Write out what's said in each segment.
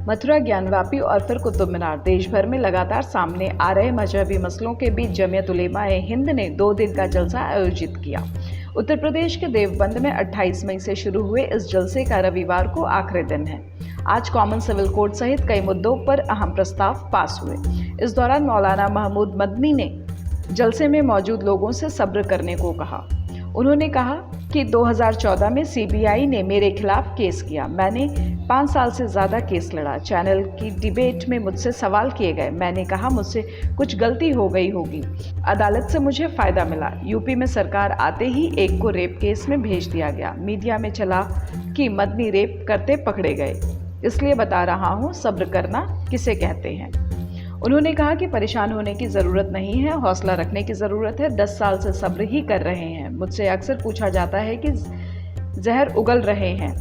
मथुरा ज्ञानवापी और फिर कुतुब मीनार। देश भर में लगातार सामने आ रहे मजहबी मसलों के बीच जमीयत उलेमा-ए हिंद ने 2 दिन का जलसा आयोजित किया। उत्तर प्रदेश के देवबंद में 28 मई से शुरू हुए इस जलसे का रविवार को आखिरी दिन है। आज कॉमन सिविल कोड सहित कई मुद्दों पर अहम प्रस्ताव पास हुए। इस दौरान मौलाना महमूद मदनी ने जलसे में मौजूद लोगों से सब्र करने को कहा। उन्होंने कहा कि 2014 में सीबीआई ने मेरे खिलाफ केस किया। मैंने 5 साल से ज़्यादा केस लड़ा। चैनल की डिबेट में मुझसे सवाल किए गए। मैंने कहा मुझसे कुछ गलती हो गई होगी। अदालत से मुझे फ़ायदा मिला। यूपी में सरकार आते ही एक को रेप केस में भेज दिया गया। मीडिया में चला कि मदनी रेप करते पकड़े गए। इसलिए बता रहा हूँ, सब्र करना किसे कहते हैं। उन्होंने कहा कि परेशान होने की ज़रूरत नहीं है, हौसला रखने की ज़रूरत है। 10 साल से सब्र ही कर रहे हैं। मुझसे अक्सर पूछा जाता है कि जहर उगल रहे हैं।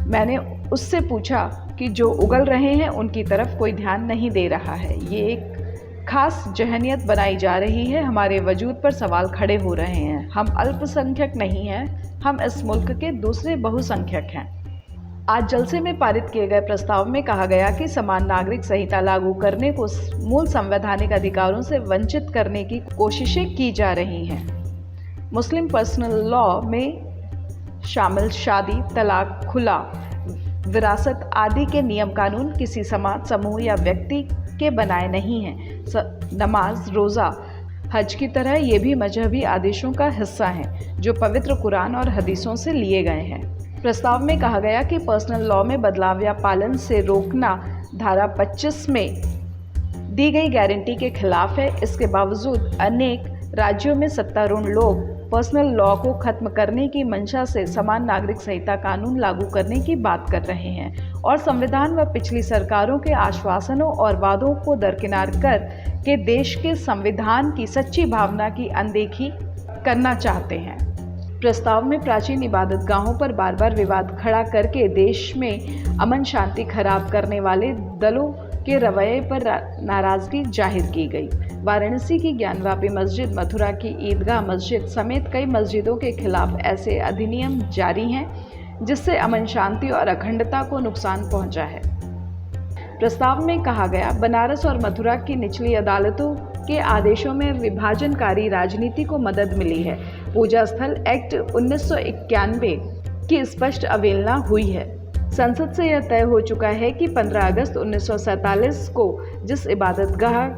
मैंने उससे पूछा कि जो उगल रहे हैं उनकी तरफ कोई ध्यान नहीं दे रहा है। ये एक खास जहनियत बनाई जा रही है। हमारे वजूद पर सवाल खड़े हो रहे हैं। हम अल्पसंख्यक नहीं हैं, हम इस मुल्क के दूसरे बहुसंख्यक हैं। आज जलसे में पारित किए गए प्रस्ताव में कहा गया कि समान नागरिक संहिता लागू करने को मूल संवैधानिक अधिकारों से वंचित करने की कोशिशें की जा रही हैं। मुस्लिम पर्सनल लॉ में शामिल शादी, तलाक, खुला, विरासत आदि के नियम कानून किसी समाज, समूह या व्यक्ति के बनाए नहीं हैं। नमाज, रोज़ा, हज की तरह ये भी मजहबी आदेशों का हिस्सा हैं जो पवित्र कुरान और हदीसों से लिए गए हैं। प्रस्ताव में कहा गया कि पर्सनल लॉ में बदलाव या पालन से रोकना धारा 25 में दी गई गारंटी के खिलाफ है। इसके बावजूद अनेक राज्यों में सत्तारूढ़ लोग पर्सनल लॉ को खत्म करने की मंशा से समान नागरिक संहिता कानून लागू करने की बात कर रहे हैं और संविधान व पिछली सरकारों के आश्वासनों और वादों को दरकिनार कर के देश के संविधान की सच्ची भावना की अनदेखी करना चाहते हैं। प्रस्ताव में प्राचीन इबादत गाहों पर बार बार विवाद खड़ा करके देश में अमन शांति खराब करने वाले दलों के रवैये पर नाराज़गी जाहिर की गई। वाराणसी की ज्ञानवापी मस्जिद, मथुरा की ईदगाह मस्जिद समेत कई मस्जिदों के खिलाफ ऐसे अधिनियम जारी हैं जिससे अमन शांति और अखंडता को नुकसान पहुंचा है। प्रस्ताव में कहा गया, बनारस और मथुरा की निचली अदालतों के आदेशों में विभाजनकारी राजनीति को मदद मिली है। पूजा स्थल एक्ट 1991 की स्पष्ट अवहेलना हुई है। संसद से यह तय हो चुका है कि 15 अगस्त 1947 को जिस इबादतगाह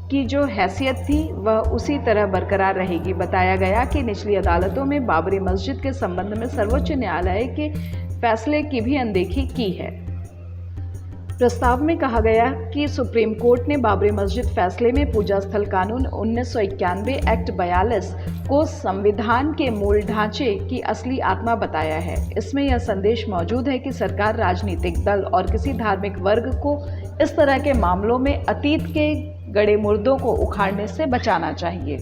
की जो हैसियत थी वह उसी तरह बरकरार रहेगी। बताया गया कि निचली अदालतों में बाबरी मस्जिद के संबंध में सर्वोच्च न्यायालय के फैसले की भी अनदेखी की है। प्रस्ताव में कहा गया कि सुप्रीम कोर्ट ने बाबरी मस्जिद फैसले में पूजा स्थल कानून 1991 एक्ट 42 को संविधान के मूल ढांचे की असली आत्मा बताया है। इसमें यह संदेश मौजूद है कि सरकार, राजनीतिक दल और किसी धार्मिक वर्ग को इस तरह के मामलों में अतीत के गड़े मुर्दों को उखाड़ने से बचाना चाहिए।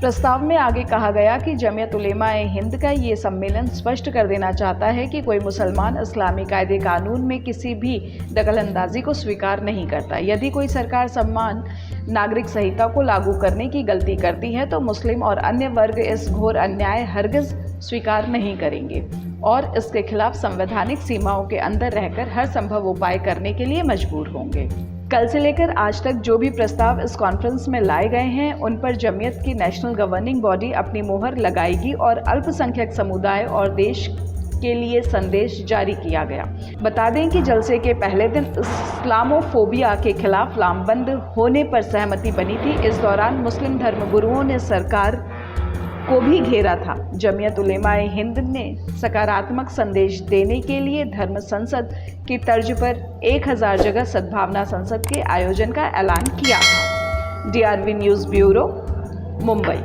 प्रस्ताव में आगे कहा गया कि जमीयत उलेमा-ए हिंद का ये सम्मेलन स्पष्ट कर देना चाहता है कि कोई मुसलमान इस्लामी कायदे कानून में किसी भी दखलंदाजी को स्वीकार नहीं करता। यदि कोई सरकार समान नागरिक संहिता को लागू करने की गलती करती है तो मुस्लिम और अन्य वर्ग इस घोर अन्याय हरगिज़ स्वीकार नहीं करेंगे और इसके खिलाफ संवैधानिक सीमाओं के अंदर रहकर हर संभव उपाय करने के लिए मजबूर होंगे। कल से लेकर आज तक जो भी प्रस्ताव इस कॉन्फ्रेंस में लाए गए हैं उन पर जमीयत की नेशनल गवर्निंग बॉडी अपनी मोहर लगाएगी और अल्पसंख्यक समुदाय और देश के लिए संदेश जारी किया गया। बता दें कि जलसे के पहले दिन इस्लामोफोबिया के खिलाफ लामबंद होने पर सहमति बनी थी। इस दौरान मुस्लिम धर्मगुरुओं ने सरकार को भी घेरा था। जमीयत उलेमा-ए हिंद ने सकारात्मक संदेश देने के लिए धर्म संसद की तर्ज पर 1000 जगह सद्भावना संसद के आयोजन का ऐलान किया था। DRV news bureau, Mumbai.